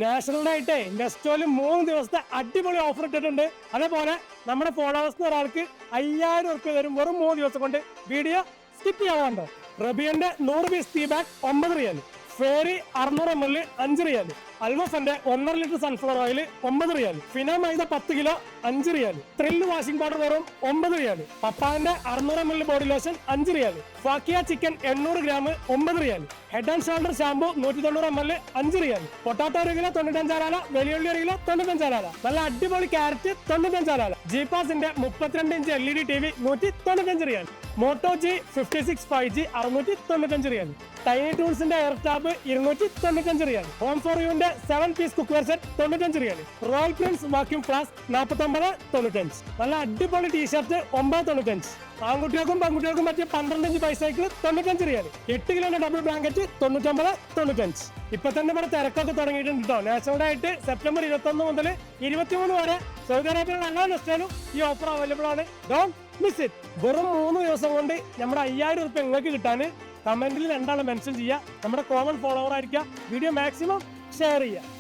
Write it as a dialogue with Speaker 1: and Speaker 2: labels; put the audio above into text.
Speaker 1: National ആയിട്ടേ നെസ്റ്റോയിൽ 3 ദിവസത്തെ അടിപൊളി ഓഫർ ഇട്ടിട്ടുണ്ട്. അതേപോലെ നമ്മുടെ ഫോളോവേഴ്സിന് ഒരാൾക്ക് 5000 ഉറുപ്പിക തരും വെറും 3 ദിവസം കൊണ്ട്. വീഡിയോ സ്കിപ്പ് ചെയ്യാറുണ്ടോ? റബിയന്റെ 100 piece tea bag 9 riyal, Fairy 600 ml 5 riyal, അൽവഫന്റെ 1.5 ലിറ്റർ സൺഫ്ലവർ ഓയിൽ 9 റിയാൽ, ഫിന മൈദ 10 kilo 5 riyal, Thrill washing powder വെറും 9 റിയാൽ, പപ്പാന്റെ 600 ml ബോഡി ലോഷൻ 5 റിയാൽ, ഫാക്കിയ chicken 800 gram 9 riyal, Head and Shoulder shampoo 190 ml 5 riyal, potato 1 kilo 95 ആലാല, വെളിയുള്ളി 1 kilo 95 ആലാല, നല്ല അടിപൊളി ക്യാരറ്റ് 95 ആലാല, ജീപാസിന്റെ 32 inch LED TV 195 riyal, Moto G 56 5G 695 riyal, tiny ടൂൾസിന്റെ air tab 295 riyal, home for യുവിന്റെ 7 piece cookware set 95 riyal, royal prince vacuum flask 49.95, നല്ല അടിപൊളി ടീഷർട്ട് 9.95, ആൺകുട്ടികൾക്കും പെൺകുട്ടികൾക്കും പറ്റിയ 12 ഇഞ്ച് ബൈസൈക്കിൾ 95 റിയാൽ, 8 കിലോന്റെ ഡബിൾ ബ്ലാങ്കറ്റ് 99.95. ഇപ്പൊ തന്നെ ഇവിടെ തിരക്കൊക്കെ തുടങ്ങിയിട്ടുണ്ട് കേട്ടോ. നാഷണൽ ആയിട്ട് സെപ്റ്റംബർ 21 മുതൽ 23 വരെ സൗദി അറേബ്യയിലുള്ള എല്ലാ നെസ്റ്റോയിലും ഈ ഓഫർ അവൈലബിൾ ആണ്. Don't miss it. വെറും 3 ദിവസം കൊണ്ട് നമ്മുടെ 5000 ഉറുപ്പിക നിങ്ങൾക്ക് കിട്ടാൻ കമന്റിൽ 2 ആളെ മെൻഷൻ ചെയ്യുക. നമ്മുടെ കോമൺ ഫോളോവർ ആയിരിക്കുക. വീഡിയോ മാക്സിമം ഷെയർ ചെയ്യുക.